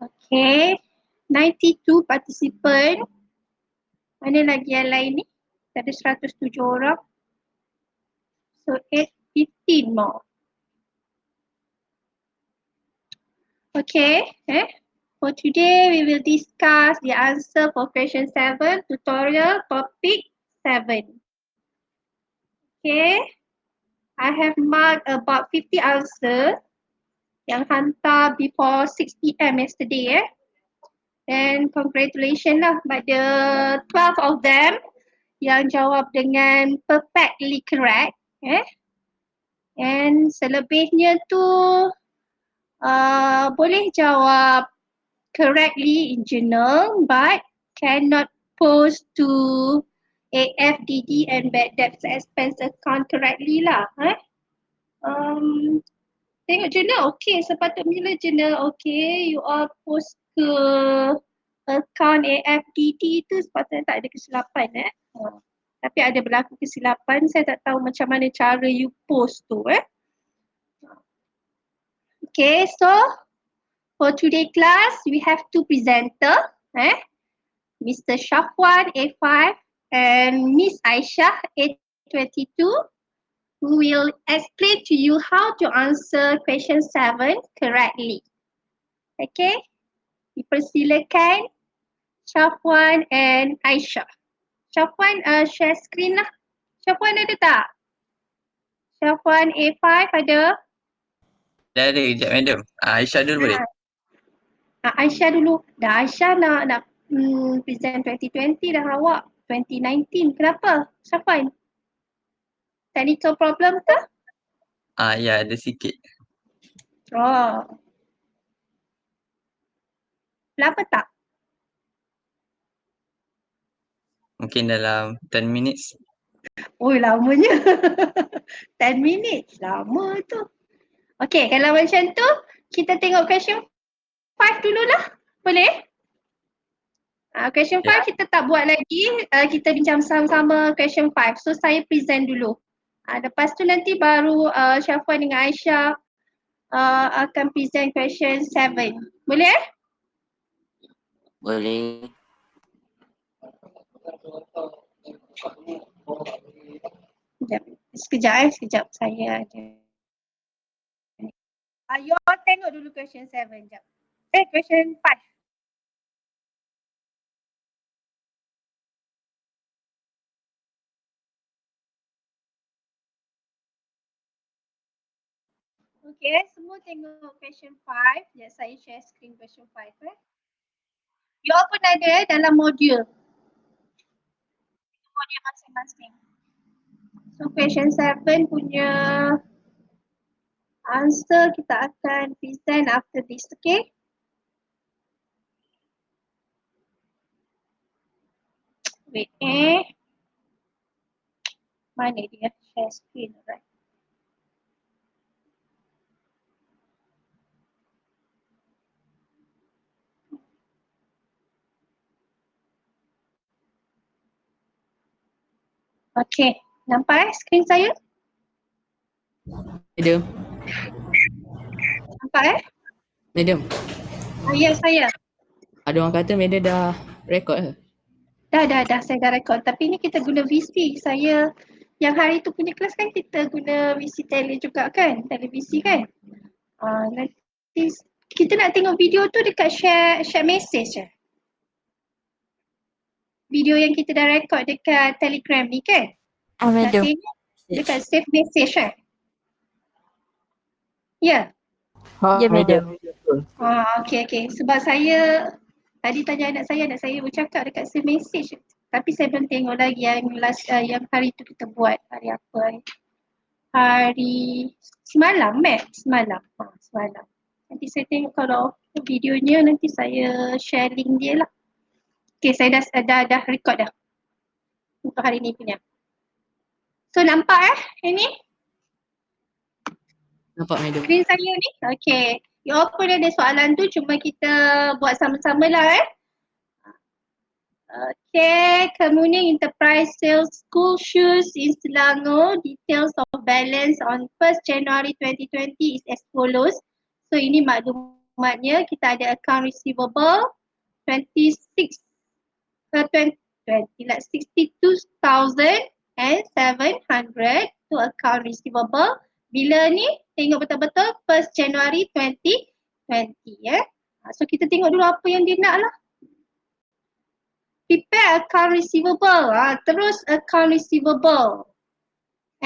Okay, 92 participant. Mana lagi yang lain ni? Ada 107 orang. So 15 more. Okay, for today we will discuss the answer for question 7, tutorial topic 7. Okay, I have marked about 50 answers yang hantar before 6 PM yesterday. And congratulations lah pada 12 of them yang jawab dengan perfectly correct. And selebihnya tu boleh jawab correctly in journal but cannot post to AFDD and bad debts expense account correctly lah. Tengok journal okay, sepatutnya journal okay, you all post ke account AFDD tu sepatutnya tak ada kesilapan. Tapi ada berlaku kesilapan, saya tak tahu macam mana cara you post tu. Okay, so for today class, we have two presenter, Mr. Shafwan A5 and Miss Aisyah A22, who will explain to you how to answer question 7 correctly. Okay, dipersilakan Shafwan and Aisyah. Shafwan, share screen lah. Shafwan ada tak? Shafwan A5 ada? Dah ada kejap madam. Aisyah dulu boleh? Aisyah dulu. Dah Aisyah nak present 2020 dah awak. 2019. Kenapa? Shafwan? Technical problem ke? Ya ada sikit. Oh. Lama tak? Mungkin dalam 10 minutes. Oh lamanya. 10 minutes. Lama tu. Okay, kalau macam tu, kita tengok question 5 dululah. Boleh? Question 5 kita tak buat lagi. Kita bincang sama-sama question 5. So, saya present dulu. Lepas tu nanti baru Shafwan dengan Aisyah akan present question 7. Boleh? Boleh. Sekejap. Saya ada. You all tengok dulu question 7 sekejap. Question 5. Okay, semua tengok question 5. Sekejap saya share screen question 5. You all pun ada dalam modul. Modul masing-masing. So question 7 punya answer kita akan present after this, okay? Wait, mana dia share screen, right? Okay, nampak screen saya? Madam. Nampak Madam. Ya, saya. Ada orang kata madam dah rekod ke? Dah, saya dah rekod. Tapi ni kita guna VC. Saya yang hari tu punya kelas kan kita guna VC tele juga kan? Televisi kan? Nanti kita nak tengok video tu dekat share message je. Video yang kita dah rekod dekat Telegram ni kan? Nak Madam. tengok dekat save message kan? Ya? Ya, madam. Okay. Sebab saya tadi tanya anak saya bercakap dekat save message. Tapi saya belum tengok lagi yang hari tu kita buat. Hari apa? Hari semalam, semalam. Nanti saya tengok kalau videonya nanti saya share link dia lah. Okay, saya dah record dah. Untuk hari ni punya. So nampak ini? Nampak madam. Screen saya ni? Okay. You all pun ada soalan tu, cuma kita buat sama-sama lah Okay, Kemuning Enterprise Sales School Shoes in Selangor. Details of balance on 1st January 2020 is as follows. So ini maklumat maklumatnya kita ada account receivable 26 20 like 62,700 to account receivable. Bila ni tengok betul-betul 1st January 2020 ya. So kita tengok dulu apa yang dia nak lah. Prepare account receivable. Terus account receivable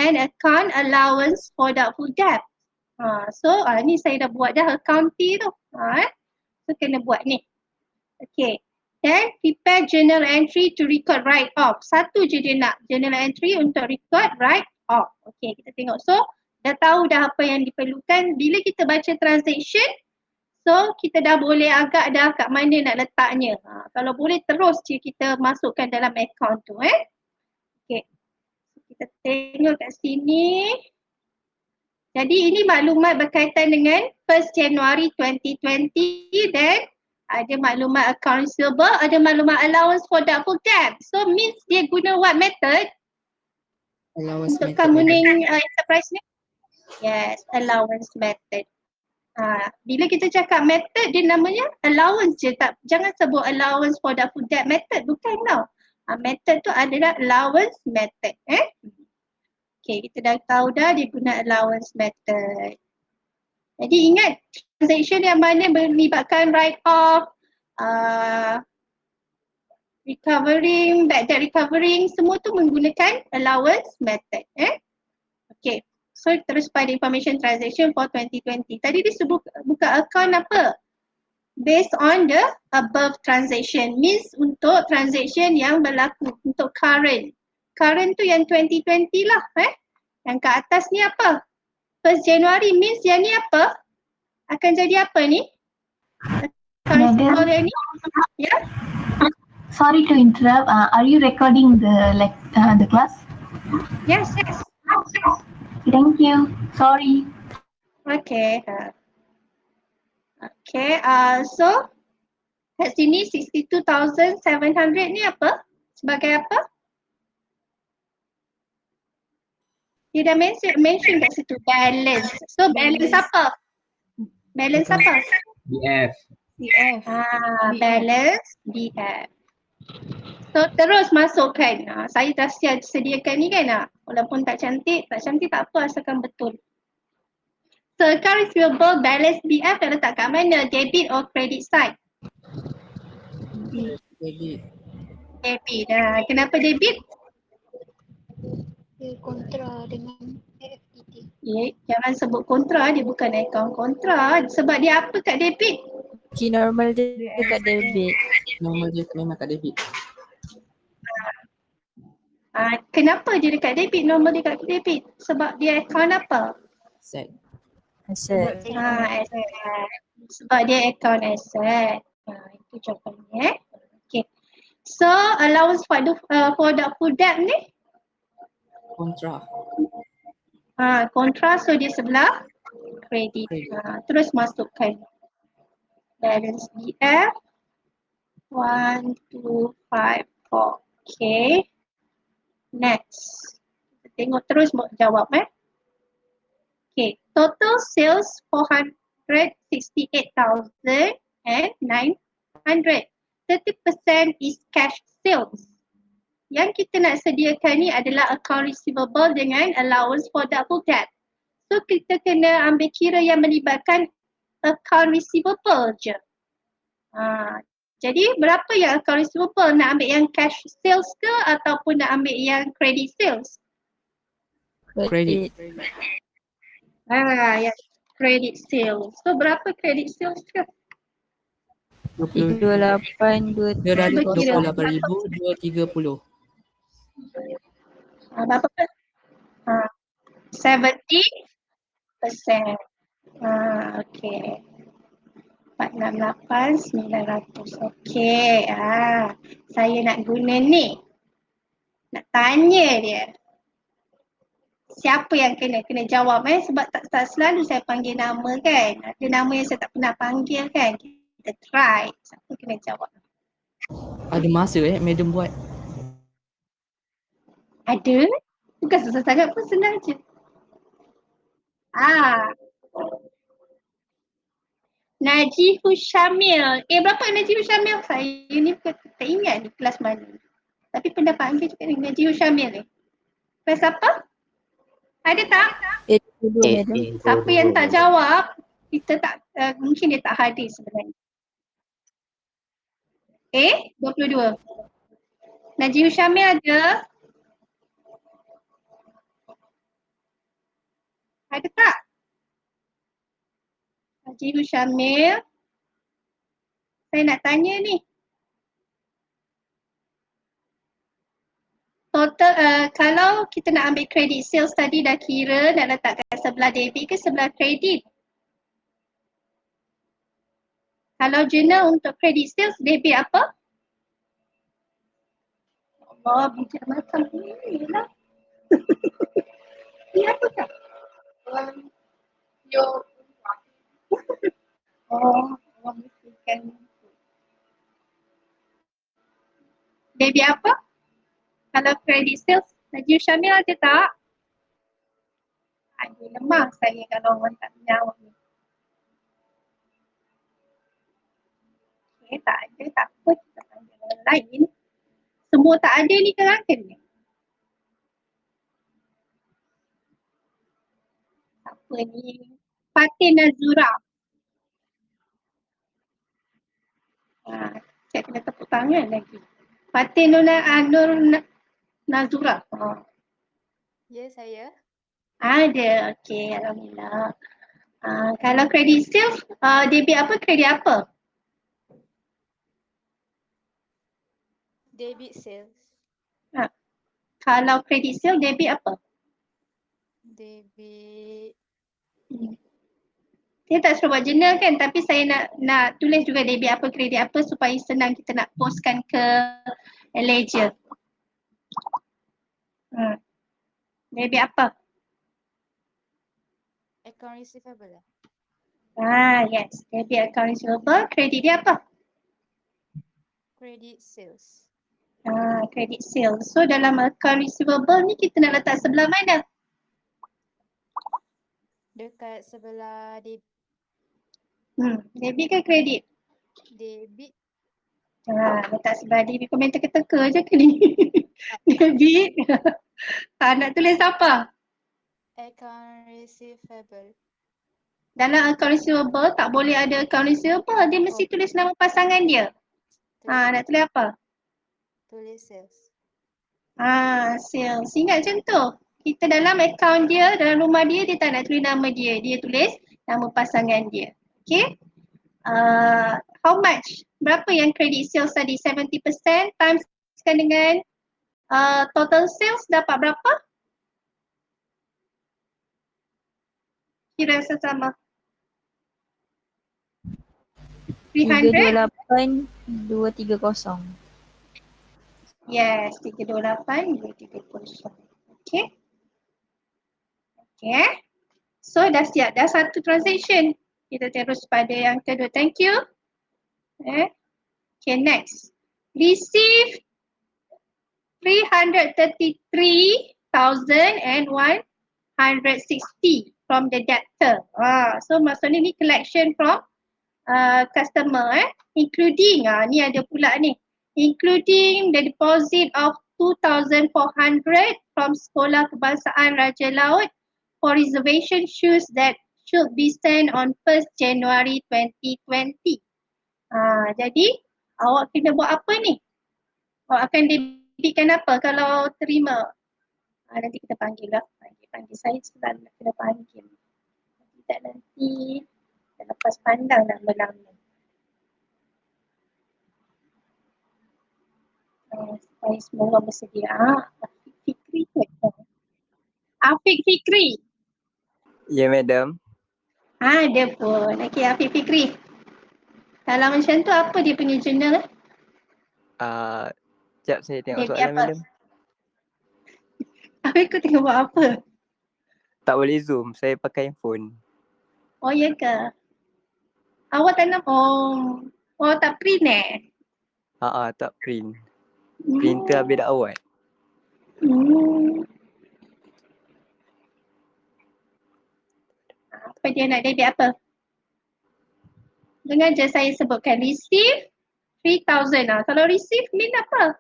and account allowance for doubtful debt. So ni saya dah buat dah accounting tu. So kena buat ni. Okay. Then prepare journal entry to record write off. Satu je dia nak, journal entry untuk record write off. Okay, kita tengok. So dah tahu dah apa yang diperlukan. Bila kita baca transaction, so kita dah boleh agak dah kat mana nak letaknya. Kalau boleh terus je kita masukkan dalam account tu. Okay. Kita tengok kat sini. Jadi ini maklumat berkaitan dengan 1st January 2020 dan ada maklumat account receivable, ada maklumat allowance for doubtful debt. So means dia guna what method? Allowance Untuk method. Kemuning enterprise ni? Yes, allowance method. Bila kita cakap method, dia namanya allowance je. Jangan sebut allowance for doubtful debt method, bukan tau. Method tu adalah allowance method. Okay, kita dah tahu dah dia guna allowance method. Jadi ingat, transaction yang mana melibatkan write-off, recovering, bad debt recovering, semua tu menggunakan allowance method. Okay, so terus pada information transaction for 2020. Tadi dia sebut buka account apa? Based on the above transaction, means untuk transaction yang berlaku, untuk current. Current tu yang 2020 lah. Yang ke atas ni apa? 1st January means yang ni apa? Akan jadi apa ni? Madam, ni? Ya? sorry to interrupt. Are you recording the class? Yes. Thank you. Sorry. Okay. Okay. So kat sini 62,700 ni apa? Sebagai apa? Dia dah mention kat situ balance. So balance apa? Balance apa? BF. Balance BF. So terus masukkan. Saya dah sediakan ni kan. Walaupun tak cantik tak apa asalkan betul. So account receivable balance BF dah letak kat mana? Debit or credit side? Debit. Debit. Kenapa debit? Dia kontra dengan FTT. Jangan sebut kontra, dia bukan account kontra. Sebab dia apa kat debit? Key normal dia dekat debit. Normal dia memang kat debit. Kenapa dia dekat debit? Normal dia kat debit. Sebab dia account apa? Set. Asset. Asset. Sebab dia account asset. Itu jawapannya. Okay. So allowance for doubtful debt ni? Kontra. Kontra, so dia sebelah kredit. Terus masukkan balance BF 1, 2, 5, 4. Okay. Next. Kita tengok terus jawab Okay. Total sales 468,900. 30% is cash sales. Yang kita nak sediakan ni adalah account receivable dengan allowance for doubtful debt. So kita kena ambil kira yang melibatkan account receivable je. Jadi berapa yang account receivable? Nak ambil yang cash sales ke ataupun nak ambil yang credit sales? Credit. Yang credit sales. So berapa credit sales ke? 38, Dia dah ada Berkira. 28,230. Berapa? 70%. Okay. 468,900. Okay. Saya nak guna ni. Nak tanya dia. Siapa yang kena jawab sebab tak selalu saya panggil nama kan. Ada nama yang saya tak pernah panggil kan. Kita try. Siapa kena jawab? Ada masa madam buat. Ada. Bukan susah sangat pun, senang je. Najihul Syamil. Berapa Najihul Syamil? Saya ni tak ingat ni kelas mana. Tapi pernah panggil juga ni Najihul Syamil ni. Kelas apa? Ada tak? 82 madam. Siapa yang tak jawab, kita tak, mungkin dia tak hadir sebenarnya. 22. Najihul Syamil ada? Ada tak? Najihul Syamil. Saya nak tanya ni. Total, kalau kita nak ambil kredit sales tadi dah kira nak letakkan sebelah debit ke sebelah kredit? Kalau jurnal untuk kredit sales, debit apa? Allah, bijak macam ni lah. Ni apa tak? Oh, mestikan. Debit apa? Kalau kredit sales, Najib Syamil ada tak? Ada lemah saya kalau orang tak menjawab ni. Okay, tak ada, tak apa. Kita panggil orang lain. Semua tak ada ni kerangkan ni. Apa ni? Fatin Nazura. Saya kena tepuk tangan lagi. Fatin Nazura. Ya, saya. Ada. Okey, alhamdulillah. Kalau kredit sales, debit apa, kredit apa? Debit sales. Kalau kredit sales, debit apa? Debit. Saya tak suruh buat jurnal kan, tapi saya nak tulis juga debit apa, kredit apa supaya senang kita nak postkan ke ledger. Debit apa? Account receivable lah. Yes. Debit account receivable. Kredit dia apa? Credit sales. Credit sales. So dalam account receivable ni kita nak letak sebelah mana? Dekat sebelah Debit ke kredit? debit. Letak sebelah debit. Komen teka-teka je ke ni? Debit. Nak tulis apa? Account receivable. Dalam account receivable tak boleh ada account receivable. Dia mesti tulis nama pasangan dia. Nak tulis apa? Tulis sales. Sales. Ingat macam tu. Kita dalam account dia, dalam rumah dia, dia tak nak tulis nama dia. Dia tulis nama pasangan dia. Okay. How much? Berapa yang credit sales tadi? 70% times dengan total sales dapat berapa? Kira sesama. 300? 328,230. Yes, 328,230. Okay. Okay. So dah siap, dah satu transaction. Kita terus pada yang kedua. Thank you. Okay, next. Receive 333,160 from the debtor. So maksudnya ni collection from customer, including ni ada pula ni, including the deposit of 2,400 from Sekolah Kebangsaan Raja Laut for reservation shoes that should be sent on 1st January 2020. Jadi awak kena buat apa ni? Awak akan debitkan apa kalau terima? Nanti kita panggil lah. Panggil saya sebab nak kena panggil. Tak nanti dah lepas pandang nama-nama. Supaya semua orang bersedia. Afiq Fikri tu. Afiq Fikri. Ya, madam. Dia pun. Okey, Afiq Fikri. Kalau macam tu apa dia punya jurnal? Sekejap saya tengok Debit soalan, apa? madam. Afiq kau tengok buat apa? Tak boleh zoom, saya pakai handphone. Oh, ya ke? Awak tak nak? Oh, tak print Tak print. Printer habis dah awal. Apa dia nak debit apa? Dengar je saya sebutkan. Receive 3,000. Kalau receive mean apa?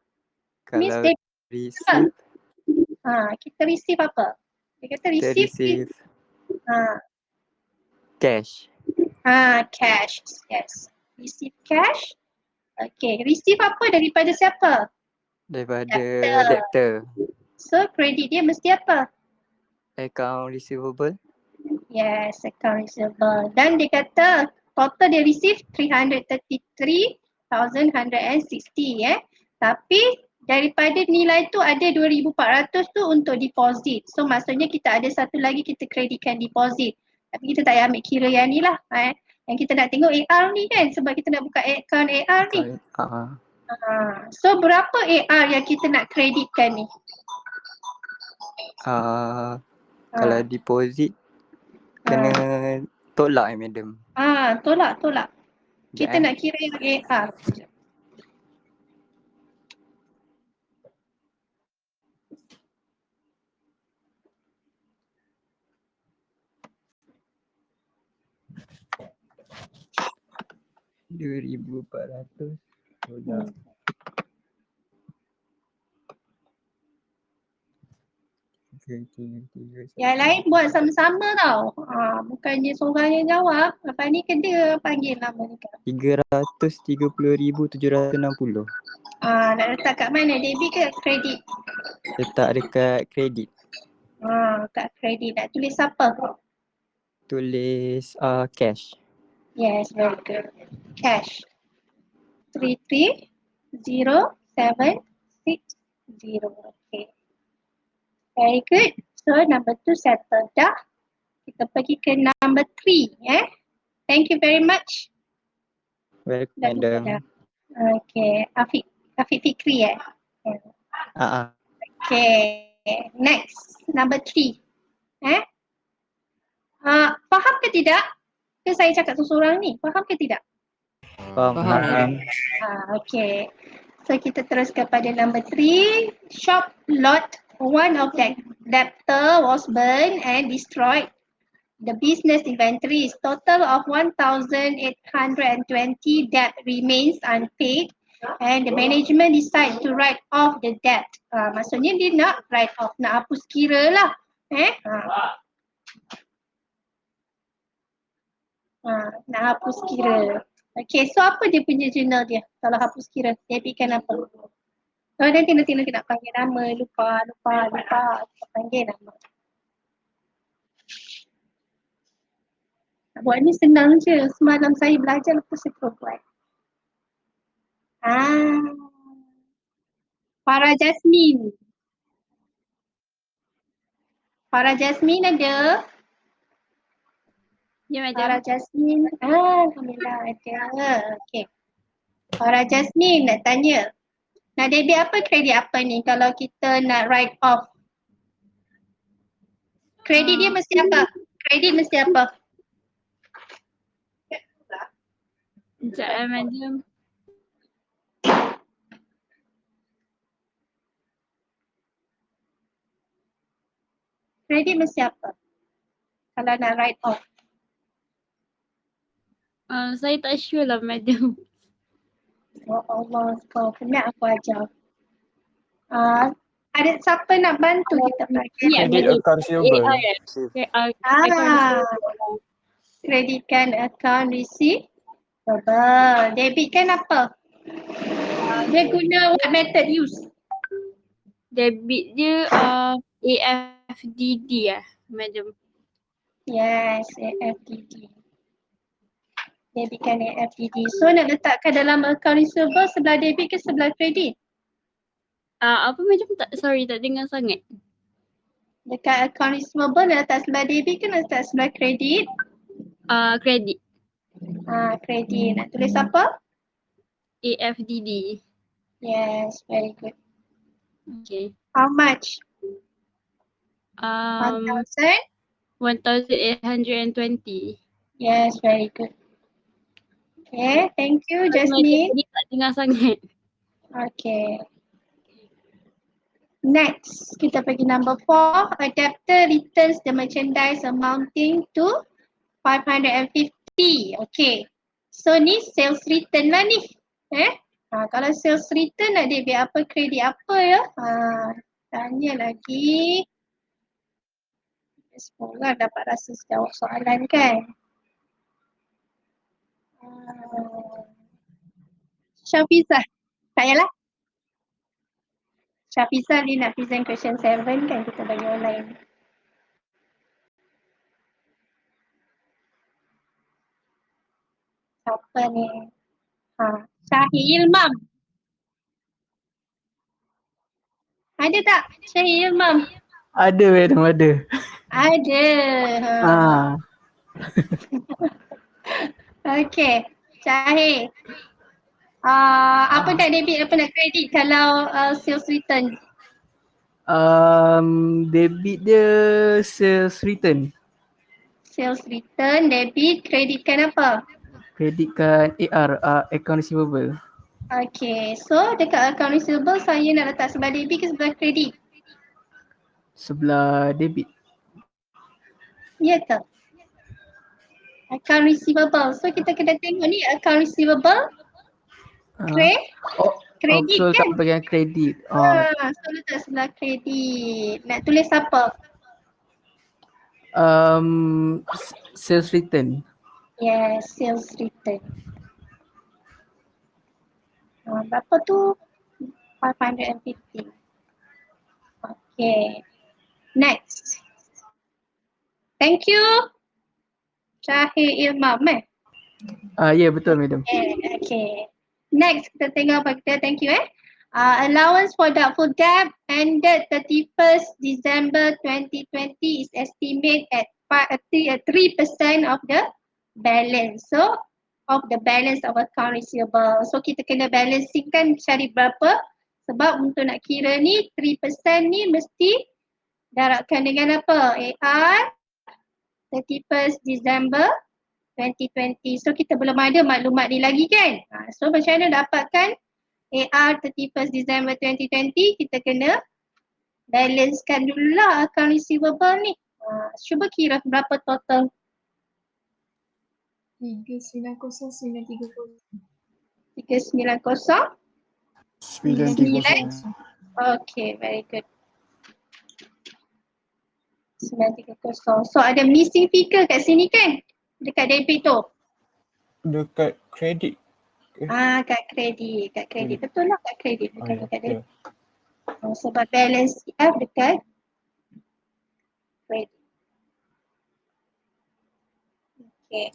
Means Kalau they receive, kita receive apa? Dia kata kita receive receive ha, cash. cash. Yes. Receive cash. Okay. Receive apa daripada siapa? Daripada Debtor. debtor. So credit dia mesti apa? Account receivable. Yes, account receivable. Dan dia kata total dia receive 333,160 Tapi daripada nilai tu ada 2,400 tu untuk deposit. So maksudnya kita ada satu lagi kita kreditkan deposit. Tapi kita tak payah ambil kira yang ni lah. Yang kita nak tengok AR ni kan sebab kita nak buka account AR ni. So berapa AR yang kita nak kreditkan ni? Kalau deposit kena tolak madam. Tolak. Kita Sekejap, nak kira yang AR. RM2,400 tolak. Yang lain buat sama-sama tau. Bukannya seorang yang jawab. Lepas ni ke dia panggil nama ni kan. RM330,760. Nak letak kat mana? Debit ke kredit? Letak dekat kredit. Kat kredit. Nak tulis apa? Tulis cash. Yes, very good. Cash. 330760. Okay. Very good. So number 2 settled dah. Kita pergi ke number 3 Thank you very much. Welcome Dah madam. dah. Okay. Afiq Fikri Okay. Next. Number 3. Faham ke tidak? Ke saya cakap seorang ni? Faham ke tidak? Faham. Okay. So kita terus kepada number 3. Shop lot one of that debtor was burned and destroyed. The business inventory is total of 1,820 debt remains unpaid and the management decide to write off the debt. Maksudnya dia nak write off, nak hapus kira lah. Nak hapus kira. Okay, so apa dia punya jurnal dia kalau hapus kira? Dia bikin apa? Nanti nak panggil nama, lupa. Kita panggil nama. Buat ni senang je. Semalam saya belajar lepas saya terus buat. Farah Jasmine. Farah Jasmine ada? Ya, madam. Farah Jasmine. Alhamdulillah ada. Okay. Farah Jasmine nak tanya. Nak debit apa, kredit apa ni kalau kita nak write off? Kredit dia mesti apa? Kredit mesti apa? Sekejap madam. Kredit mesti apa? Kalau nak write off. Saya tak sure lah madam. Oh Allah, kau penat aku ajar. Ada siapa nak bantu kita belajar? Ya, Credit account receivable. Kreditkan account receivable. Debitkan apa? Dia guna what method use? Debit dia AFDD madam. Yes, AFDD. Debitkan AFDD. So nak letakkan dalam account receivable sebelah debit ke sebelah kredit? Apa macam tak dengar sangat. Dekat account receivable nak letak sebelah debit ke nak letak sebelah kredit? Kredit. Kredit. Nak tulis apa? AFDD. Yes, very good. Okay. How much? 1,820. 1,820. Yes, very good. Okay, thank you Jasmine. Jadi tak dengar sangat. Okay. Next, kita pergi number 4. A debtor returns the merchandise amounting to 550. Okay. So ni sales return lah ni. Kalau sales return nak debit apa, kredit apa ya? Tanya lagi. Semoga dapat rasa jawab soalan kan. Syafizah. Tak yalah. Syafizah ni nak present question 7 kan, kita bagi online. Siapa ni? Syahir Ilmam. Ada tak Syahir Ilmam? Ada madam, ada. Ada. Okey. Syahir. Apa nak debit, apa nak kredit kalau sales return? Debit dia sales return. Sales return, debit, kreditkan apa? Kreditkan AR, account receivable. Okay, so dekat account receivable saya nak letak sebelah debit ke sebelah kredit? Sebelah debit. Ya ke? Account receivable. So kita kena tengok ni account receivable, kredit so kan? letak bahagian kredit. So letak sebelah kredit. Nak tulis apa? Sales return. Yes, sales return. Berapa tu? 550. Okay. Next. Thank you. Syahir Ilmam Ya betul madam. Okay. Next kita tengok apa kita. Thank you allowance for doubtful debt ended 31st December 2020 is estimated at 3% of the balance. So of the balance of account receivable. So kita kena balancing kan, cari berapa. Sebab untuk nak kira ni 3% ni mesti darabkan dengan apa? AR 31st December 2020. So kita belum ada maklumat ni lagi kan. So macam mana dapatkan AR 31st December 2020, kita kena balancekan dululah account receivable ni. Cuba kira berapa total. 390,930. 390 930. Okay, very good. 930. So ada missing figure kat sini kan? Dekat debit tu. Dekat kredit. Kat kredit. Kat kredit. Betul lah kat kredit. Bukan dekat Ya. debit. Sebab balance CF dekat kredit. Okay.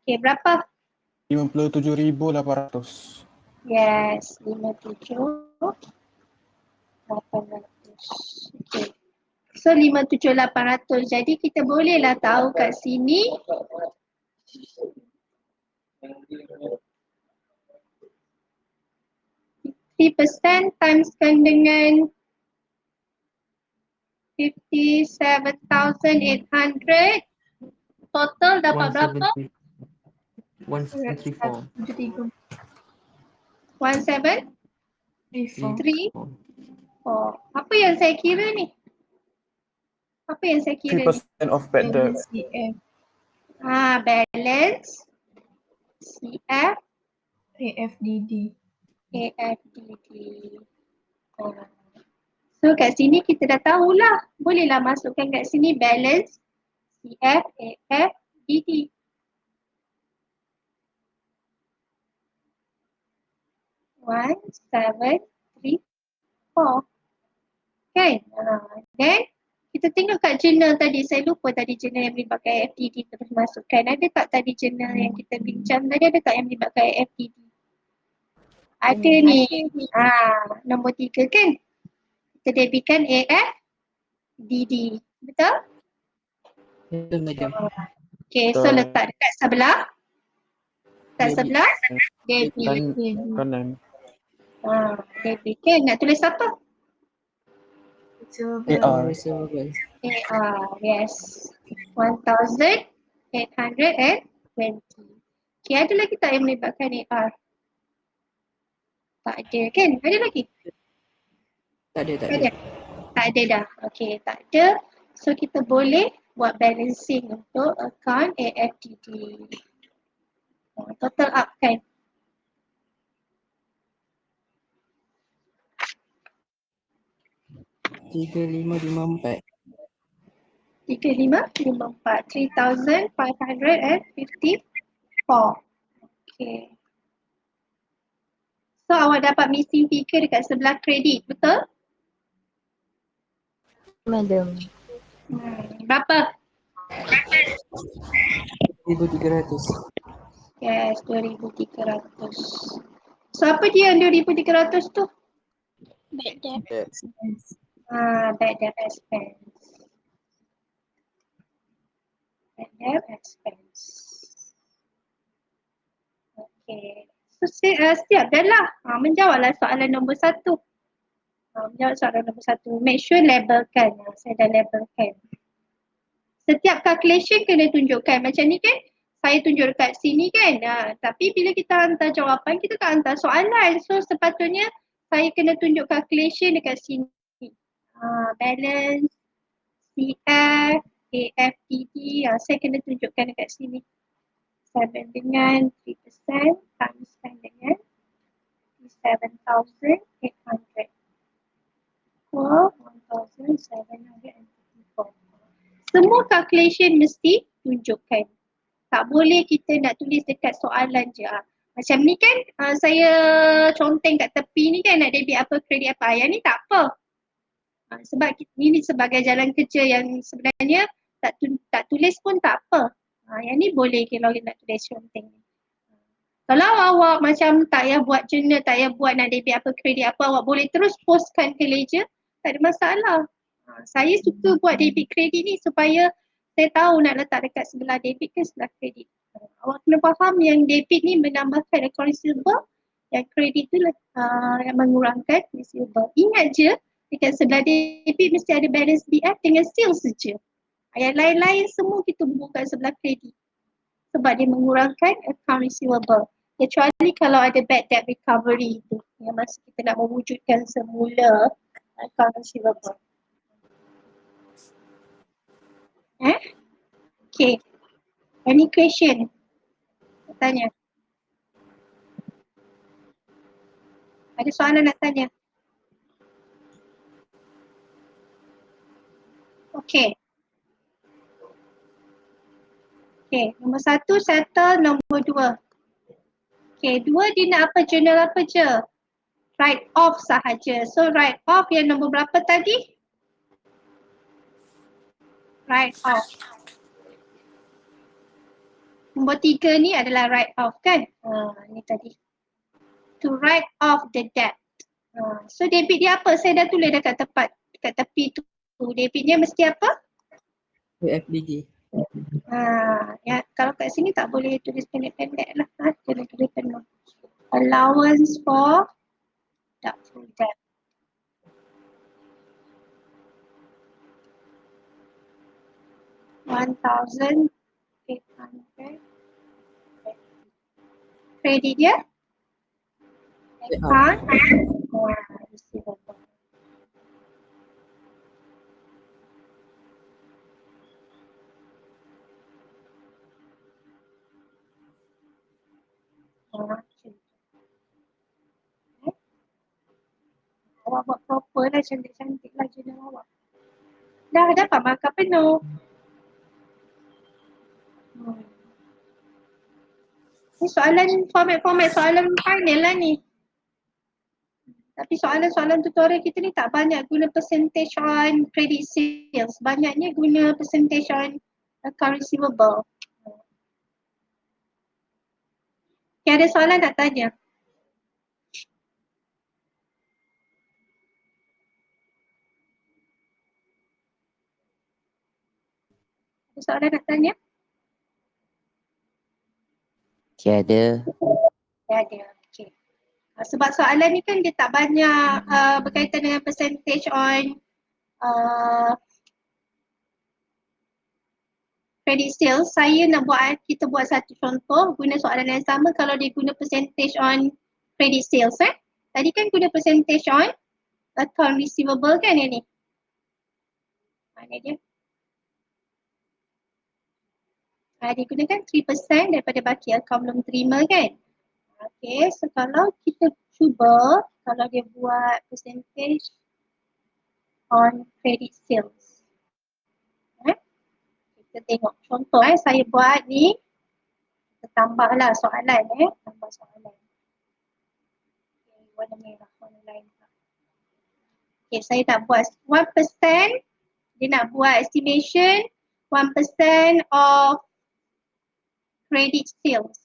Okay, berapa? 57,800. Yes, 57,800. Okay. So 57,800. Jadi kita bolehlah tahu kat sini 3% timeskan dengan 57,800. Total dapat berapa? 1734. 1734. Apa yang saya kira ni? Apa yang saya kira ni? 3% of bad debt. Balance CF AFDD. AFDD. So kat sini kita dah tahulah. Bolehlah masukkan kat sini balance CF AFDD. One, 7, 3, 4. Kan? Then kita tengok kat journal tadi. Saya lupa tadi journal yang melibatkan AFDD terus masukkan. Ada tak tadi journal yang kita bincang tadi? Ada tak yang melibatkan AFDD? Ada ni. Nombor 3 kan? Kita debitkan AFDD. Betul? Betul madam. Okay, so letak dekat sebelah. Dekat sebelah debit. Kanan. Debit kan? Nak tulis apa? AR. Receivable. AR, yes. 1,820. Okay, ada lagi tak yang melibatkan AR? Tak ada kan? Ada lagi? Tak ada. Tak ada dah. Okay, tak ada. So kita boleh buat balancing untuk account AFDD. Total up kan? 3554. 3554. 3,554. Okay. So awak dapat missing figure dekat sebelah kredit, betul? Madam. Berapa? 1300. Yes, 2,300. So apa dia yang 2,300 tu? Bad debt. Bad debt expense. Bad debt expense. Okay. So siap dah lah. Menjawablah soalan nombor 1. Menjawab soalan nombor 1. Make sure labelkan. Saya dah labelkan. Setiap calculation kena tunjukkan. Macam ni kan, saya tunjuk dekat sini kan. Tapi bila kita hantar jawapan, kita tak hantar soalan. So sepatutnya saya kena tunjuk calculation dekat sini. Balance, CF, AFDD. Saya kena tunjukkan dekat sini. 7 dengan 3% times dengan 7,800. 1,754. Semua calculation mesti tunjukkan. Tak boleh kita nak tulis dekat soalan je. Macam ni kan, saya conteng kat tepi ni kan, nak debit apa, kredit apa. Yang ni tak apa. Sebab ini sebagai jalan kerja yang sebenarnya tak tulis pun tak apa. Yang ni boleh kalau nak tulis conteng ni. Kalau awak macam tak payah buat journal, tak payah buat nak debit apa, kredit apa, awak boleh terus postkan ke ledger, tak ada masalah. Saya suka buat debit kredit ni supaya saya tahu nak letak dekat sebelah debit ke sebelah kredit. Awak kena faham yang debit ni menambahkan account receivable, yang kredit tu yang mengurangkan receivable. Ingat je, dekat sebelah debit mesti ada balance BF dengan sales saja. Yang lain-lain semua kita buka sebelah kredit. Sebab dia mengurangkan account receivable. Kecuali kalau ada bad debt recovery tu, yang masa kita nak mewujudkan semula account receivable. Okay. Any question? Tanya. Ada soalan nak tanya? Okay. Okay, nombor 1 settle, nombor 2. Okay, 2 dia nak apa, journal apa je? Write off sahaja. So write off yang nombor berapa tadi? Write off. Nombor 3 ni adalah write off kan? Ni tadi. To write off the debt. So debit dia apa? Saya dah tulis dekat tepi tu. Debit dia mesti apa? AFDD. Ya, kalau kat sini tak boleh tulis pendek-pendek lah. Jangan tulis penuh. Allowance for doubtful debt. $1,800. Kredit dia? Account. Receivable. Awak buat proper lah, cantik-cantik lah journal awak. Dah dapat markah penuh. Ni soalan format soalan final lah ni. Tapi soalan-soalan tutorial kita ni tak banyak guna percentage on credit sales. Banyaknya guna percentage on account receivable. Okay, ada soalan nak tanya? Ada soalan nak tanya? Tiada. Ada. Okay. Sebab soalan ni kan dia tak banyak berkaitan dengan percentage on credit sales. Saya nak kita buat satu contoh guna soalan yang sama kalau dia guna percentage on credit sales. Tadi kan guna percentage on account receivable kan yang ni. Mana dia? Dia gunakan 3% daripada baki akaun belum terima kan? Okay, so kalau kita cuba, kalau dia buat percentage on credit sales. Kita tengok contoh saya buat ni, kita tambahlah soalan tambah soalan. Okay, warna merah, warna lain. Okay, saya nak buat 1%, dia nak buat estimation 1% of credit sales.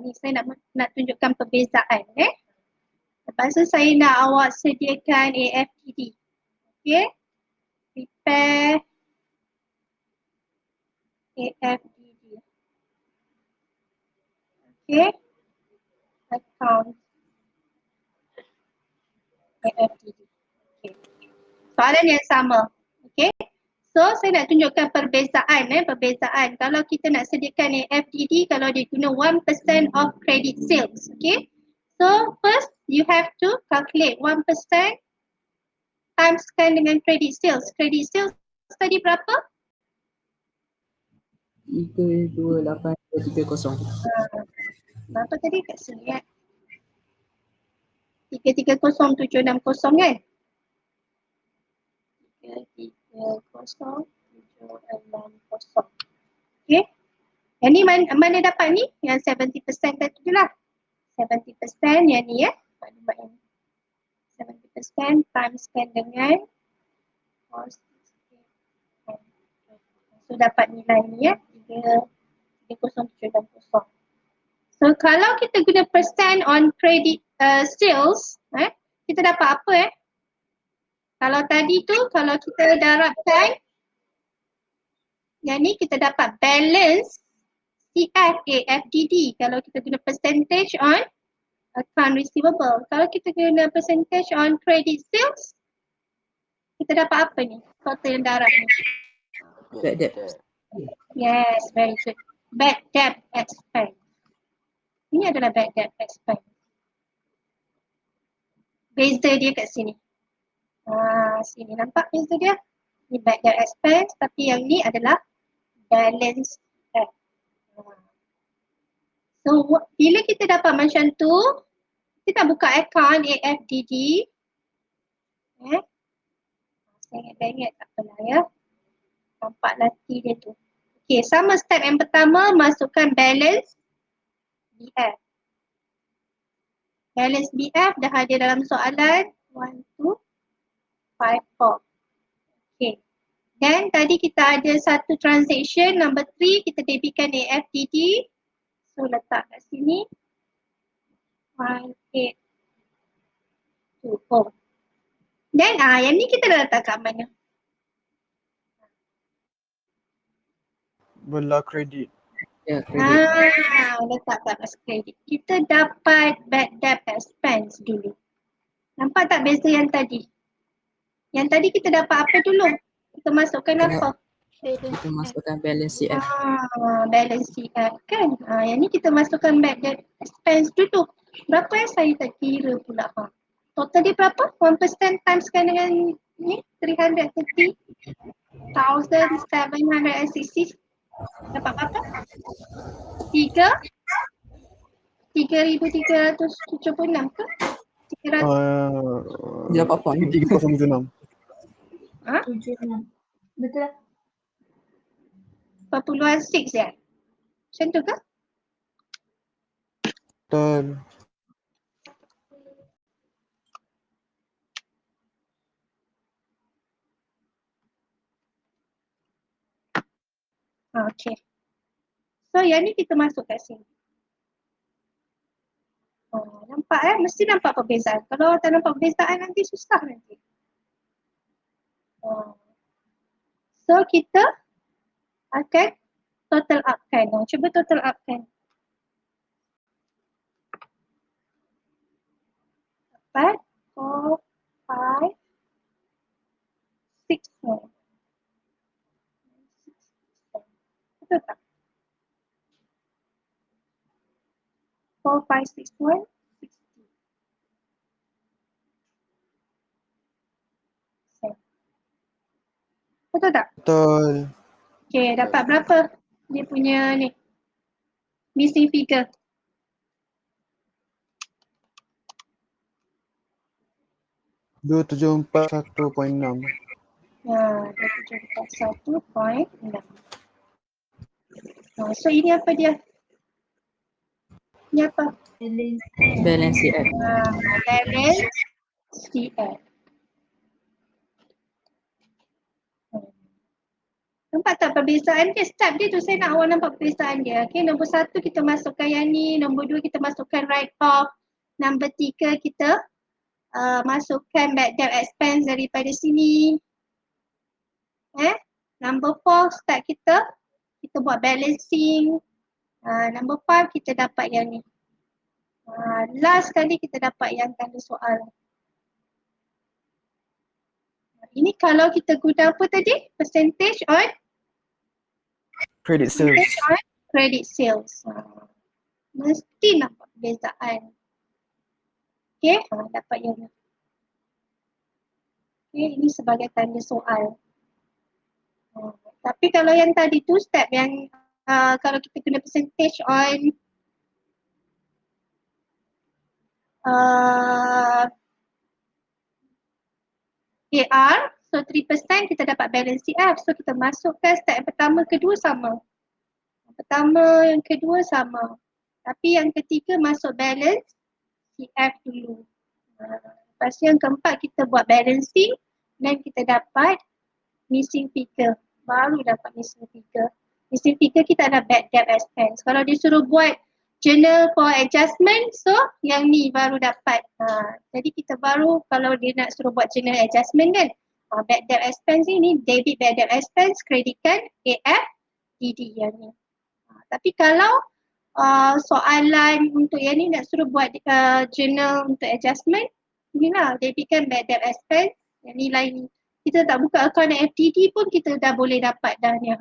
Ni saya nak tunjukkan perbezaan Lepas tu saya nak awak sediakan AFDD. Okay. Prepare AFDD. Okay. Account AFDD. Okay. Soalan yang sama. Okay. So saya nak tunjukkan perbezaan perbezaan. Kalau kita nak sediakan AFDD, kalau dia guna 1% of credit sales. Okay. So first you have to calculate 1% timeskan dengan credit sales. Credit sales tadi berapa? 32830. Berapa tadi kat sini 330760 kan? 330760. Okay. Yang ni mana dapat ni? Yang 70% tadi tu lah. 70% yang ni maklumat yang 70% timeskan dengan so dapat nilai ni 30760. So kalau kita guna percent on credit sales, kita dapat apa Kalau tadi tu, kalau kita darabkan yang ni kita dapat balance CFAFDD kalau kita guna percentage on account receivable. Kalau kita guna percentage on credit sales, kita dapat apa ni? Total yang darab ni. Bad debt. Yes, very good. Bad debt expense. Ini adalah bad debt expense. Beza dia kat sini. Sini nampak beza dia. Ni bad debt expense tapi yang ni adalah balance debt. So bila kita dapat macam tu, kita buka account AFDD. Saya ingat tak apalah nampak nanti dia tu. Okay, sama step yang pertama, masukkan balance BF. Balance BF dah ada dalam soalan 1, 2, 5, 4. Okay. Dan tadi kita ada satu transaction, number 3, kita debitkan AFDD. So letak kat sini. 1824. Dan yang ni kita dah letak kat mana? Belah kredit. Ya, kredit. Letak kat mas kredit. Kita dapat bad debt expense dulu. Nampak tak beza yang tadi? Yang tadi kita dapat apa dulu? Kita masukkan apa? Kita masukkan balance CF. Balance CF kan? Yang ni kita masukkan bad debt expense dulu. Berapa saya tak kira pula. Total dia berapa? 1% timeskan dengan ni 330,760. Dapat berapa? 3,376 ke? 300. Dia apa-apa ni? 3076. 76. Betul lah. 40.6 Macam tu ke? Betul. Okay. So yang ni kita masuk kat sini. Nampak mesti nampak perbezaan. Kalau tak nampak perbezaan nanti susah nanti. So kita akan total upkan. Cuba total upkan. Dapat 4, 5, 6 more. Betul tak? 4, 5, 6, 1, 60. Betul tak? Betul. Okay, dapat berapa dia punya ni? Missing figure. 2741.6. 2741.6. So ini apa dia? Ini apa? Balance CF. Balance CF. Nampak tak perbezaan dia? Step dia tu saya nak awak nampak perbezaan dia. Okay, nombor 1 kita masukkan yang ni, nombor 2 kita masukkan write off, nombor 3 kita masukkan bad debt expense daripada sini. Number 4 start kita buat balancing. Number 5 kita dapat yang ni. Last kali kita dapat yang tanda soal. Ini kalau kita guna apa tadi? Percentage on Credit sales. credit sales. Mesti nampak perbezaan. Okay, dapat yang ni. Okay, ini sebagai tanda soal. Tapi kalau yang tadi tu step yang kalau kita guna percentage on AR, so 3% kita dapat balance CF. So kita masukkan step yang pertama, kedua sama. Yang pertama, yang kedua sama. Tapi yang ketiga masuk balance CF dulu. Lepas tu yang keempat kita buat balancing dan kita dapat missing figure. Baru dapat missing figure. Missing figure kita ada bad debt expense. Kalau disuruh buat journal for adjustment, so yang ni baru dapat. Jadi kita baru kalau dia nak suruh buat journal adjustment kan, bad debt expense ni debit bad debt expense, kreditkan AF, DD yang ni. Tapi kalau soalan untuk yang ni nak suruh buat journal untuk adjustment, inilah debitkan bad debt expense, yang nilai ni. Kita tak buka akaun FTD pun kita dah boleh dapat dah ni.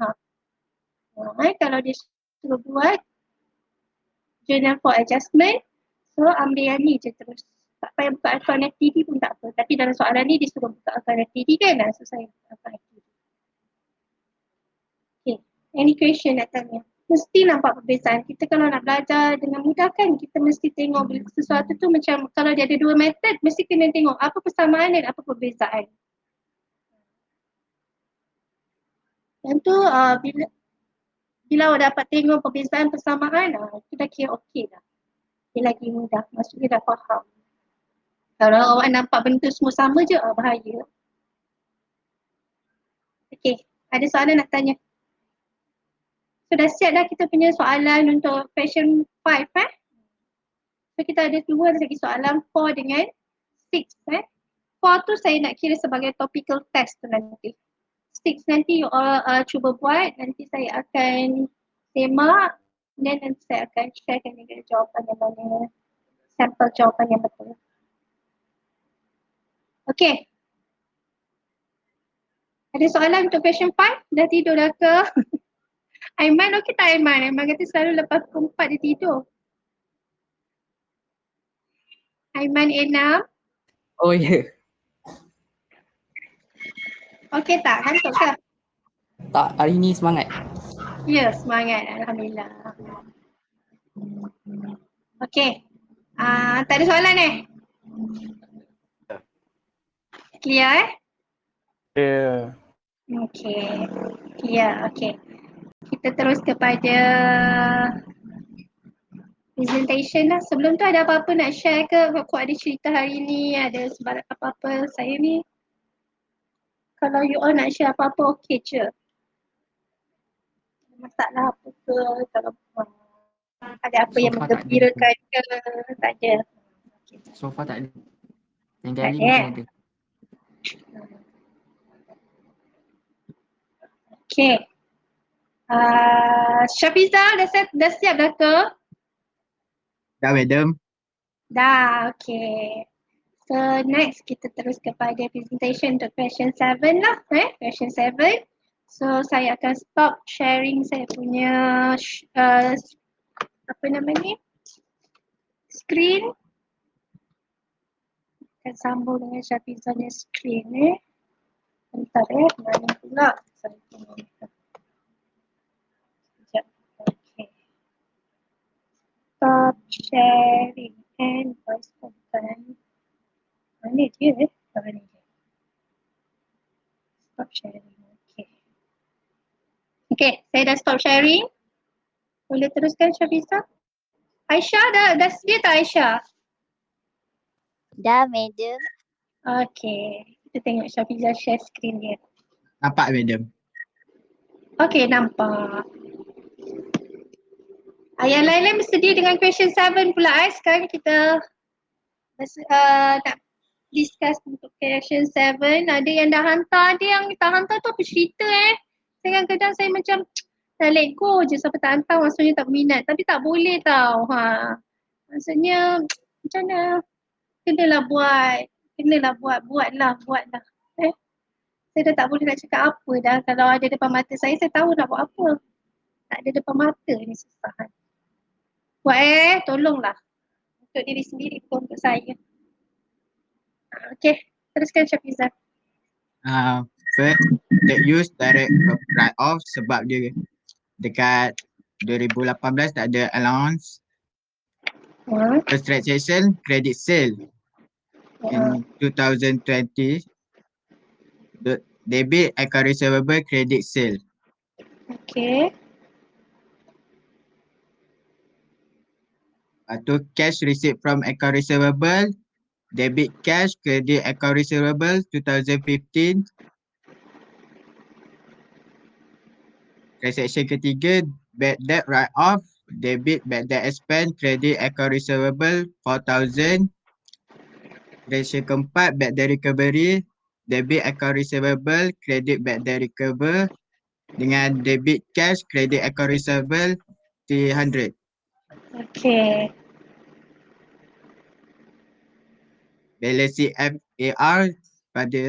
Kalau dia suruh buat journal for adjustment, so ambil yang ni je terus. Tak payah buka akaun FTD pun tak apa. Tapi dalam soalan ni dia suruh buka akaun FTD kan, so saya buka akaun FTD. Okay, any question nak tanya? Mesti nampak perbezaan. Kita kalau nak belajar dengan mudah kan, kita mesti tengok bila sesuatu tu macam kalau dia ada dua method, mesti kena tengok apa persamaan dan apa perbezaan. Dan tu bila awak dapat tengok perbezaan persamaan, itu dah kira okey dah. Dia lagi mudah, maksudnya dah faham. Kalau awak nampak benda semua sama je, bahaya. Okey, ada soalan nak tanya? So dah siap dah kita punya soalan untuk question 5 So kita ada dua lagi soalan 4 dengan 6 4 tu saya nak kira sebagai topical test tu nanti. 6 nanti you all cuba buat, nanti saya akan semak dan nanti saya akan sharekan dengan jawapan yang mana, sampel jawapan yang betul. Okay. Ada soalan untuk question 5? Dah tidur dah ke? Aiman okey tak Aiman? Aiman kata selalu lepas pukul 4 dia tidur. Aiman Enam. Oh ya. Okey tak? Hantuk ke? Tak, hari ni semangat. Ya, semangat. Alhamdulillah. Okey. Tak ada soalan Clear Yeah. Okey. Clear, okey. Kita terus kepada presentation lah. Sebelum tu ada apa-apa nak share ke? Aku ada cerita hari ni, ada sebarang apa-apa saya ni. Kalau you all nak share apa-apa, okey je. Masalah apa ke, kalau ada apa yang menggembirakan ke, tak ada. So far tak ada. Yang Tak kali ada. mungkin ada. Okay. Syafizah dah siap dah ke? Dah madam. Dah, okay. So next kita terus kepada presentation untuk question 7 lah. Question 7. So saya akan stop sharing saya punya apa nama ni? Screen. Akan sambung dengan Syafizahnya screen Bentar mana pula. Mana dia mana dia? Stop sharing. Okay, saya dah stop sharing. Boleh teruskan Syafiza? Aisyah dah sedia tak Aisyah? Dah, madam. Okay, kita tengok Syafiza share screen dia. Nampak madam? Okay, nampak. Yang lain-lain bersedia dengan question 7 pula sekarang kita nak discuss untuk question 7. Ada yang dah hantar, ada yang tak hantar tu apa cerita Saya kadang saya macam dah let go je sampai tak hantar maksudnya tak berminat. Tapi tak boleh tau. Maksudnya macam mana? Kenalah buatlah. Saya dah tak boleh nak cakap apa dah. Kalau ada depan mata saya tahu nak buat apa. Tak ada depan mata ni susah. Buat tolonglah. Untuk diri sendiri pun untuk saya. Okay, teruskan Syafiza. First, take use direct write off sebab dia dekat 2018 tak ada allowance. First transaction, credit sale in 2020. Debit account receivable, credit sale. Okay. Lepas tu cash receipt from account receivable, debit cash, credit account receivable 2015. Transaction ketiga, bad debt write off, debit bad debt expense, credit account receivable 4,000. Transaction keempat, bad debt recovery, debit account receivable, credit bad debt recover dengan debit cash, credit account receivable 300. Okay. Balance sheet FAR pada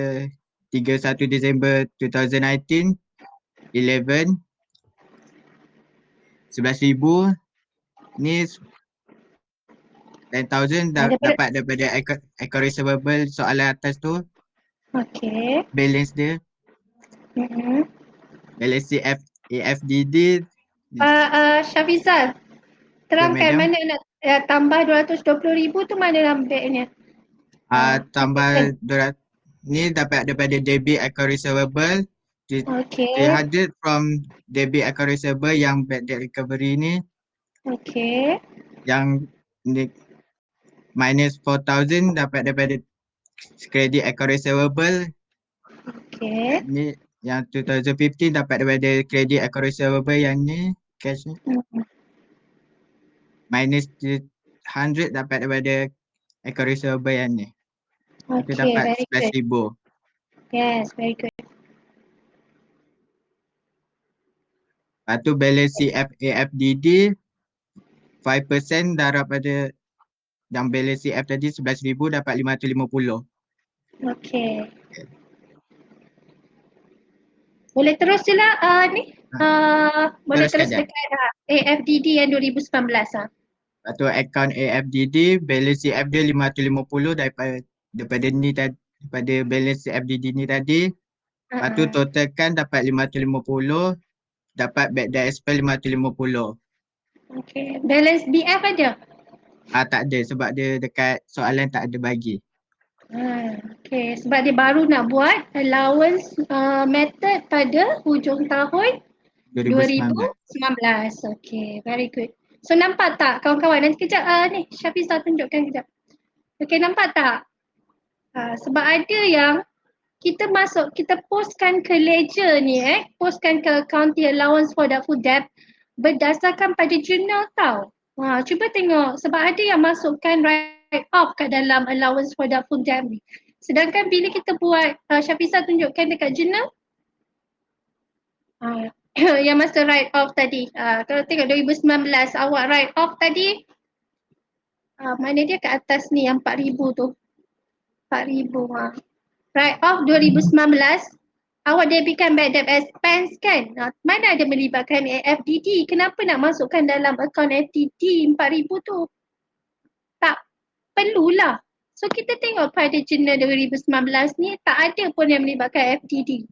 31 Disember 2019 11 11,000 ni 10,000 dapat daripada account receivable soalan atas tu. Okay. Balance dia. Balance sheet AFDD. Syafiza, terangkan mana nak tambah 220,000 tu mana ambilnya? Tambah 200 ni dapat daripada debit account receivable. Okay. 300 from debit account receivable yang bad debt recovery ni. Okay. Yang ni minus 4,000 dapat daripada credit account receivable. Okay. Ni yang 2015 dapat daripada credit account receivable yang ni cash ni. Minus 100 dapat daripada account receivable yang ni. Itu Okay, dapat very good. 11,000. Yes, very good. Lepas tu balance sheet AFDD 5% daripada yang balance sheet F tadi 11,000 dapat 550. Okay. Boleh terus je lah ni. Boleh terus Teruskan je. dekat AFDD yang 2019 Lepas tu account AFDD balance sheet F dia 550 daripada ni tadi, daripada balance sheet FDD ni tadi. Lepas tu totalkan dapat 550, dapat bad debt expense 550. Okay. Balance BF ada? Tak ada sebab dia dekat soalan tak ada bagi. Okay, sebab dia baru nak buat allowance method pada hujung tahun 2019. Okay, very good. So nampak tak kawan-kawan? Nanti kejap ni Syafiza tunjukkan kejap. Okay, nampak tak? Sebab ada yang kita postkan ke ledger ni postkan ke accounting allowance for doubtful debt berdasarkan pada jurnal tau. Cuba tengok sebab ada yang masukkan write off kat dalam allowance for doubtful debt ni. Sedangkan bila kita buat Syafiza tunjukkan dekat jurnal yang masa write off tadi. Kalau tengok 2019 awak write off tadi mana dia kat atas ni yang 4,000 tu. 4,000 write off 2019 awak debitkan bad debt expense kan? Mana ada melibatkan AFDD? Kenapa nak masukkan dalam akaun FDD 4,000 tu? Tak perlulah. So kita tengok pada jurnal 2019 ni tak ada pun yang melibatkan FDD.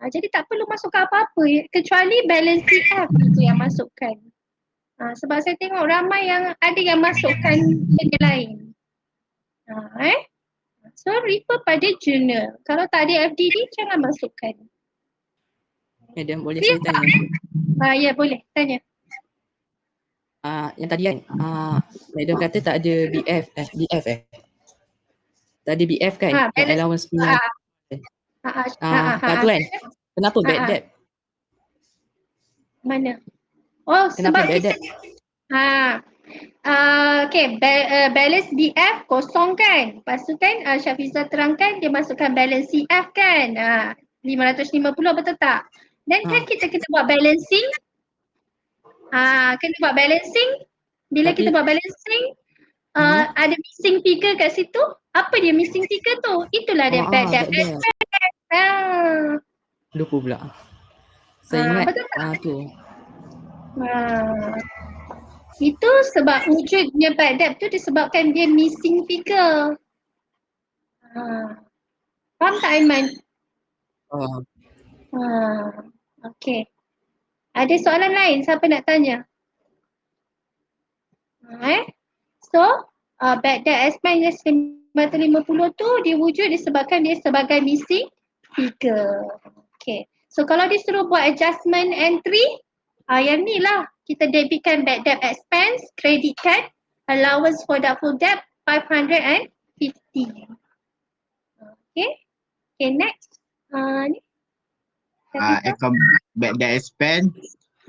Jadi tak perlu masukkan apa-apa kecuali balance CF itu yang masukkan. Sebab saya tengok ramai yang ada yang masukkan benda lain. So refer pada journal. Kalau tak ada FDD jangan masukkan. Madam, boleh Clear saya tanya? Ya boleh tanya. Yang tadi kan, Madam kata tak ada BF. Tak ada BF kan? Yang Balance. allowance punya. Lepas tu kan, kenapa bad debt? Mana? Oh Kenapa sebab bad kita debt? balance BF kosong kan. Lepas tu kan Syafiza terangkan dia masukkan balance CF kan. 550 betul tak? Dan kan kita buat balancing. Kena buat balancing. Bila kita buat balancing ada missing figure kat situ. Apa dia missing figure tu? Itulah dia bad debt. Lupa pula. Saya ingat betul tak? tu. Itu sebab wujudnya bad debt tu disebabkan dia missing figure. Faham tak Aiman? Okay. Ada soalan lain? Siapa nak tanya? So, bad debt expense 550 tu dia wujud disebabkan dia sebagai missing figure. Okay. So, kalau disuruh buat adjustment entry, yang ni lah. Kita debitkan bad debt expense, creditkan allowance for doubtful debt 550. Okay. Okay, next. Ni. Account bad debt expense,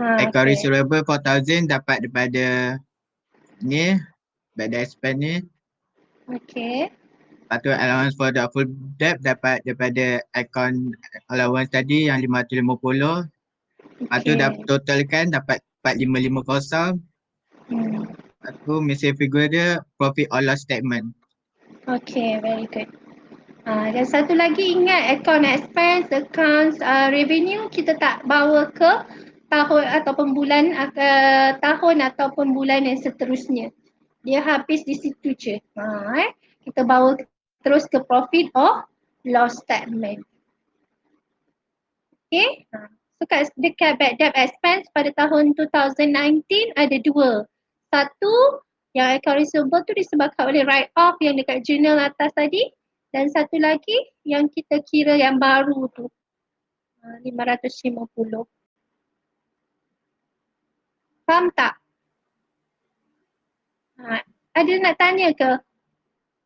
account receivable 4,000 dapat daripada ni, bad debt expense ni. Okay. Lepas tu allowance for doubtful debt dapat daripada account allowance tadi yang 550. Lepas tu totalkan dapat 4550. Lepas tu missing figure dia profit or loss statement. Okay, very good. Dan satu lagi ingat account expense, accounts revenue kita tak bawa ke tahun ataupun bulan tahun ataupun bulan yang seterusnya. Dia habis di situ je. Kita bawa terus ke profit or loss statement. Okay. So dekat bad debt expense pada tahun 2019 ada dua. Satu yang account receivable tu disebabkan oleh write off yang dekat journal atas tadi. Dan satu lagi yang kita kira yang baru tu 550. Faham tak? Ada nak tanya ke?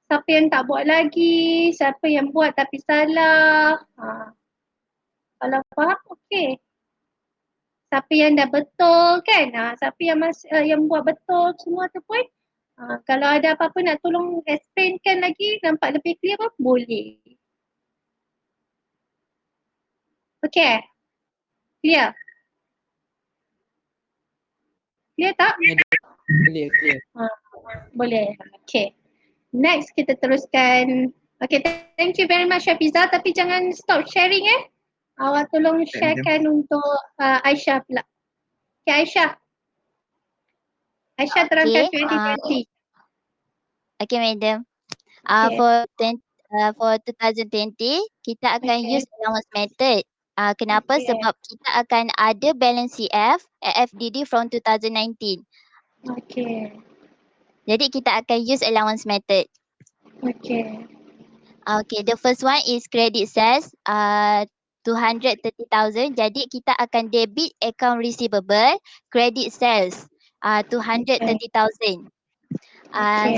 Siapa yang tak buat lagi? Siapa yang buat tapi salah? Kalau faham, okey. Siapa yang dah betul kan? Siapa yang buat betul semua tu pun kalau ada apa-apa nak tolong explainkan lagi, nampak lebih clear pun boleh. Okay. Clear? Clear tak? Clear. Boleh. Okay. Next kita teruskan. Okay, thank you very much Syafiza, tapi jangan stop sharing Awak tolong sharekan untuk Aisyah pula. Okay Aisyah. Aisyah terangkan 2020. Okay, madam. For 2020, kita akan use allowance method. Kenapa? Sebab kita akan ada balance CF FDD from 2019. Okay. Jadi kita akan use allowance method. Okay. Okay, the first one is credit sales 230,000. Jadi kita akan debit account receivable, credit sales 230,000.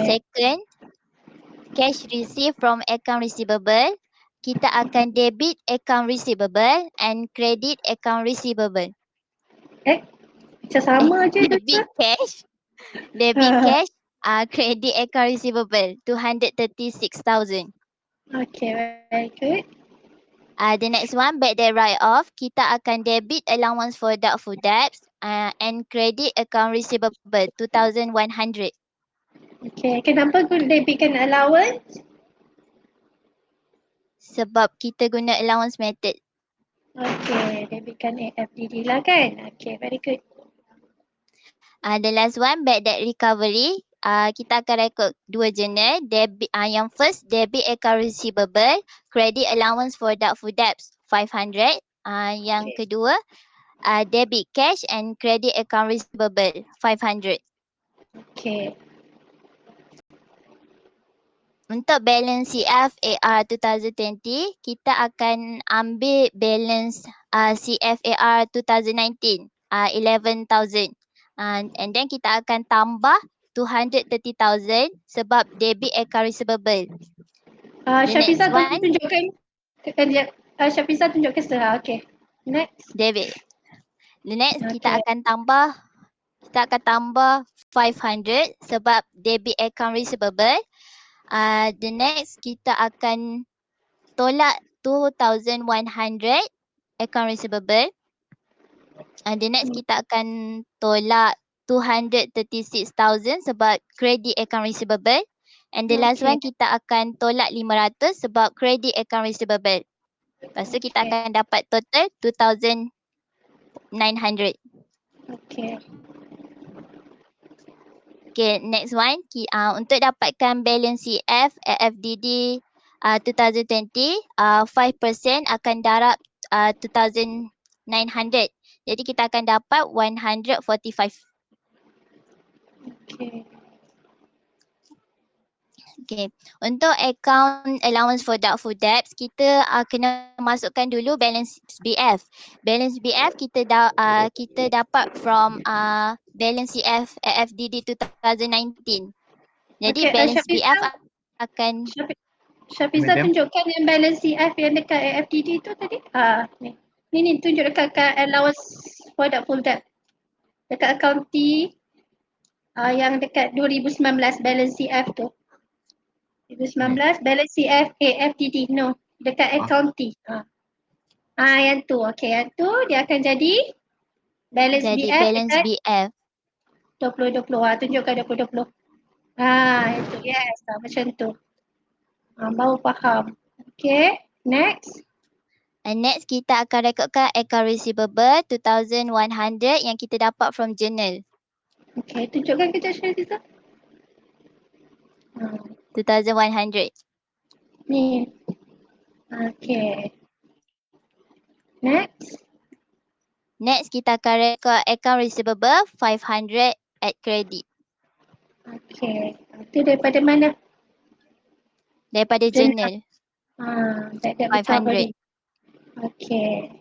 Second, cash received from account receivable, kita akan debit account receivable and credit account receivable. Macam sama je. Debit cash, credit account receivable 236,000. Okay, very good. The next one, bad debt write-off, kita akan debit allowance for doubtful debts and credit account receivable 2,100. Okay, kenapa debitkan allowance? Sebab kita guna allowance method. Okay, debitkan FDD lah kan? Okay, very good. The last one, bad debt recovery. Kita akan rekod dua journal. Yang first, debit account receivable, credit allowance for doubtful debts 500. Yang kedua, debit cash and credit account receivable 500. Okay. Untuk balance CF AR 2020, kita akan ambil balance CF AR 2019, 11,000. And then kita akan tambah 230,000 sebab debit account receivable. The Syafiza next one, tunjukkan. Syafiza tunjukkan setelah. Okay. Next. debit. The next Okay. kita akan tambah 500 sebab debit account receivable. The next kita akan tolak 2,100 account receivable. The next kita akan tolak 236,000 sebab credit account receivable. And the last one kita akan tolak 500 sebab credit account receivable. Lepas tu kita akan dapat total 2,900. Okay. Okay, next one. Untuk dapatkan balance CF FDD 2020, 5% akan darab 2,900. Jadi kita akan dapat 145. Okay. Okay. Untuk account allowance for doubtful debts, kita kena masukkan dulu balance BF. Balance BF kita dapat from balance CF FDD 2019. Jadi Okay, balance Syafiza, BF akan Syafiza Madam. tunjukkan yang balance CF yang dekat AFDD tu tadi. Ni. Ni tunjuk dekat allowance for doubtful debt. Dekat account T yang dekat 2019 balance CF tu. 2019 balance CF AFDD. No, dekat account T. Yang tu. Okay, yang tu dia akan jadi balance jadi BF balance dekat BF. 2020. Tunjukkan 2020. Itu yes. Macam tu. Baru faham. Okay, next. And next kita akan rekodkan account receivable 2,100 yang kita dapat from journal. Okay, tunjukkan kejap Syafiza. 2,100. Ni. Okay. Next. Next kita akan rekod account receivable 500 at credit. Okay. Itu daripada mana? Daripada journal. That 500. recovery. Okay.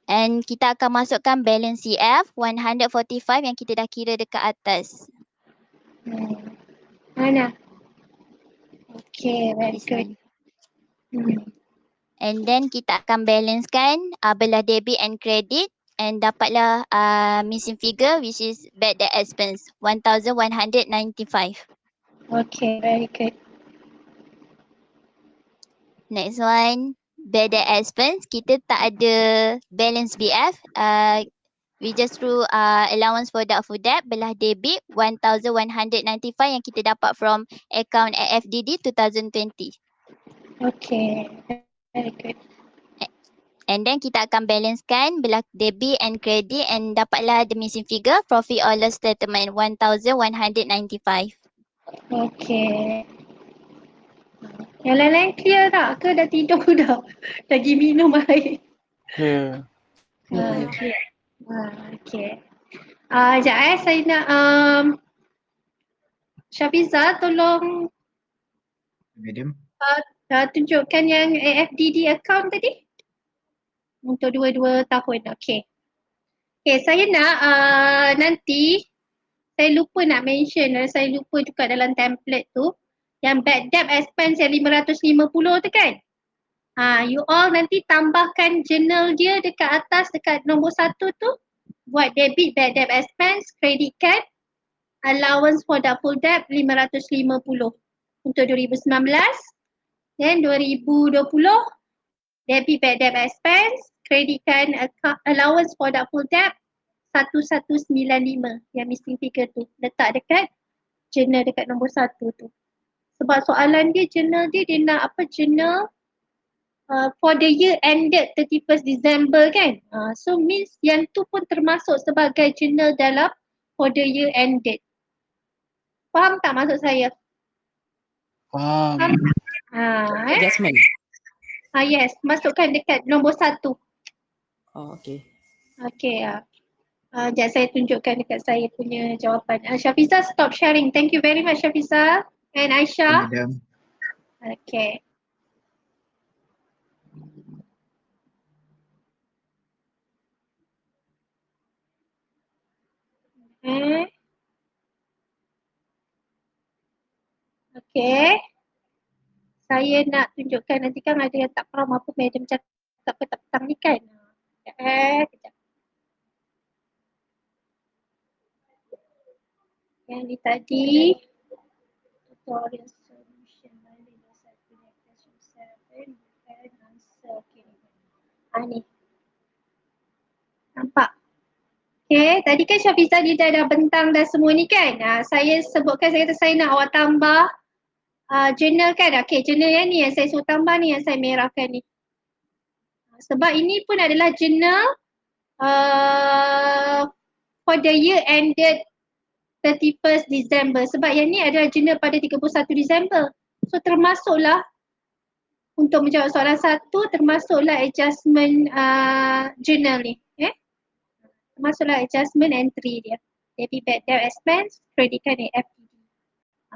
And kita akan masukkan balance CF 145 yang kita dah kira dekat atas. Mana? Okay, very This good. one. And then kita akan balancekan belah debit and credit and dapatlah missing figure which is bad debt expense 1,195. Okay, very good. Next one, bad debt expense. Kita tak ada balance BF. We just through allowance for doubtful debt belah debit 1,195 yang kita dapat from account AFDD 2020. Okay, very good. And then kita akan balancekan belah debit and credit and dapatlah the missing figure profit or loss statement 1,195. Okay. Yang lain-lain clear tak? Ke dah tidur dah? Dah pergi minum air? Clear. Okay. Okay. Sekejap saya nak Syafiza tolong Madam. tunjukkan yang AFDD account tadi. Untuk 2 tahun. Okay. Okay, saya nak nanti saya lupa nak mention, saya lupa juga dalam template tu yang bad debt expense yang 550 tu kan. You all nanti tambahkan journal dia dekat atas dekat nombor 1 tu. Buat debit bad debt expense, credit card, allowance for doubtful debt 550 untuk 2019. Then 2020 debit bad debt expense, credit card, allowance for doubtful debt 1195 yang missing figure tu. Letak dekat journal dekat nombor 1 tu. Sebab soalan dia journal dia nak apa journal for the year ended 31st December kan. So means yang tu pun termasuk sebagai journal dalam for the year ended. Faham tak maksud saya? Faham. Adjustment. Yes, masukkan dekat nombor 1. Oh, okay. Okay. Sekejap saya tunjukkan dekat saya punya jawapan. Syafizah, stop sharing. Thank you very much Syafizah and Aisyah. Madam. Okay. Okay. Saya nak tunjukkan nanti kan ada yang tak faham apa madam cakap petang-petang ni kan. Kejap. Yang ni tadi tutorial solution balik satu question 7 and answer. Okay. Ni. Nampak? Okay, tadi kan Syafizah dia dah bentang dah semua ni kan. Saya sebutkan, saya kata saya nak awak tambah journal kan. Okay, journal yang ni yang saya suruh tambah ni, yang saya merahkan ni. Sebab ini pun adalah journal for the year ended 31st December. Sebab yang ni adalah journal pada 31 Disember. So termasuklah untuk menjawab soalan 1, termasuklah adjustment journal ni. Termasuklah adjustment entry dia. Debit bad debt expense, credit card dan FTD.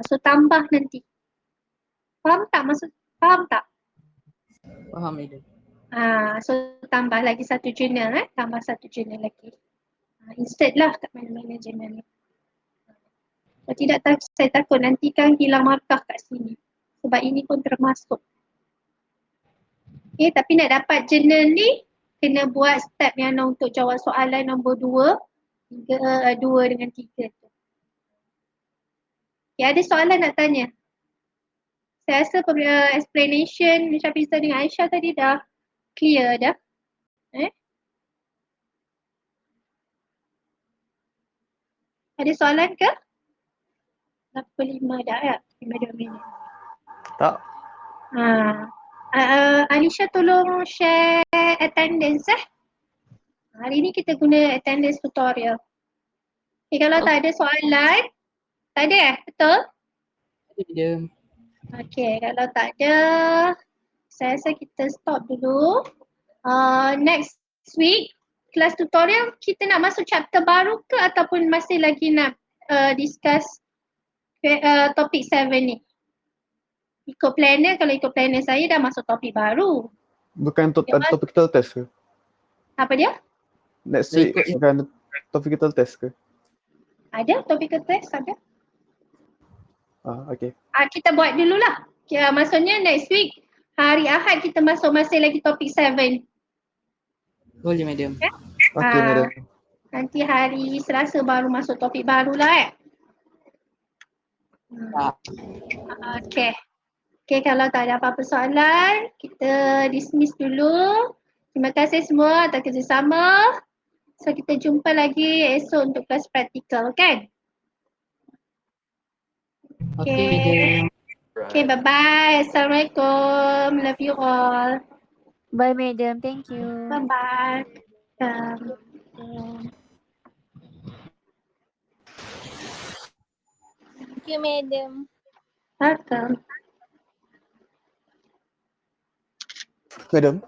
So tambah nanti. Faham tak maksud? Faham tak? Faham madam. So tambah lagi satu journal tambah satu journal lagi. Insert lah kat mana-mana journal ni. Kalau tidak saya takut nanti kan hilang markah kat sini. Sebab ini pun termasuk. Okay, tapi nak dapat journal ni kena buat step yang untuk jawab soalan nombor 2 hingga 2 dengan 3 tu. Okay, ada soalan nak tanya? Saya rasa explanation Syafizah dengan Aisyah tadi dah clear dah. Ada soalan ke? 85 dah ya? 52 minit. Tak. Anisha tolong share attendance Hari ni kita guna attendance tutorial. Okay, kalau tak ada soalan, tak ada betul? Ada madam. Okay, kalau tak ada, saya rasa kita stop dulu. Next week, kelas tutorial kita nak masuk chapter baru ke ataupun masih lagi nak discuss topik 7 ni? Ikut planner, kalau ikut planner saya dah masuk topik baru. Bukan ada topical test ke? Apa dia? Next week bukan topical test ke? Ada topical test, ada. Okay. Kita buat dululah. Maksudnya next week, hari Ahad kita masuk masih lagi topik 7. Boleh madam. Okay madam. Nanti hari Selasa baru masuk topik baru lah Okay. Okay, kalau tak ada apa-apa soalan, kita dismiss dulu. Terima kasih semua atas kerjasama. So kita jumpa lagi esok untuk kelas praktikal kan? Okay. Okay, bye-bye. Assalamualaikum. Love you all. Bye madam, thank you. Bye-bye. Thank you madam. Welcome. Madam.